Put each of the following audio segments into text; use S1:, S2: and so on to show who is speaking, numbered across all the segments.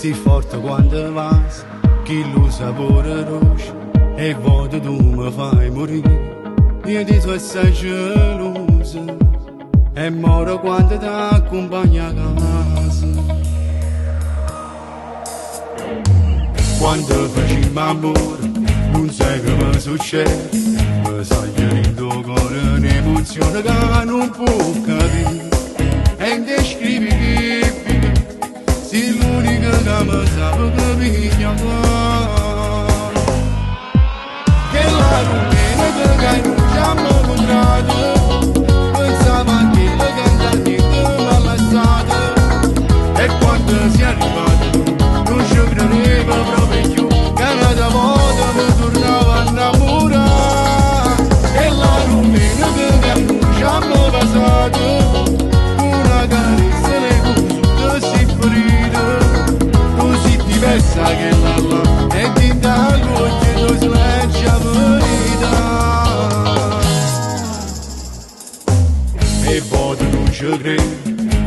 S1: si forte quando vas, chi lo sapore roce, e voto tu mi fai morire. Io ti so essere gelosa, e moro quando ti accompagna a casa. Quando facciamo amore, non sai che mi succede, mi sai che in tuo cuore un'emozione che non può capire. E indescrivibile, sei l'unica che mi sa capire. Che la domenica che non ci abbiamo incontrato, pensavo che le cantanti mi ha lasciato. E quando sei arrivato tu, non ci credevo proprio più, che una volta mi tornavo a innamorare. E la domenica che non ci abbiamo passato, una carezza le cose si ferite, così diversa che la e ti danno che non si legge verità. E poi non ci credo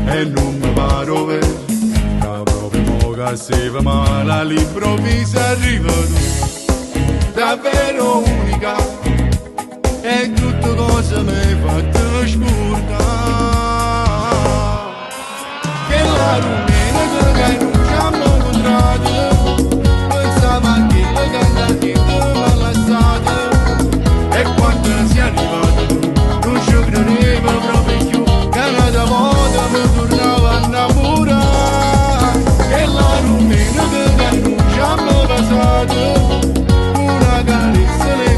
S1: e non mi paro vero, che proprio mo che si fa male all'improvviso arriva tu, davvero unica, e tutte cose mi hai fatto scordare. Che la domenica che non ci abbiamo incontrato, pensavo che le cantanti mi ha lasciato. E quando sei arrivato tu, non ci credevo proprio più, che una volta mi tornavo a innamorare. Che la domenica che non ci abbiamo passato, una carezza le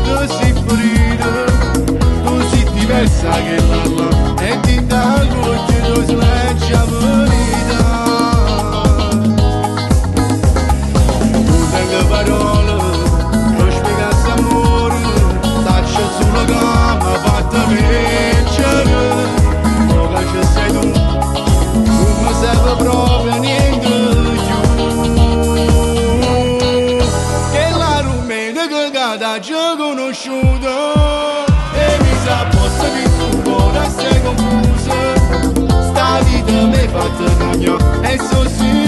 S1: cose si ferite, così diversa che la e ti danno che non si legge verità. Non tengo parole per spiegarsi amore, taccio sulla gamba fatta vincere. Ora che ci sei tu, non mi serve proprio niente più. Che la domenica che da già conosciuto, e mi sa posso che tu ora sei confusa. Sta vita mi hai fatto cagnare, e so sì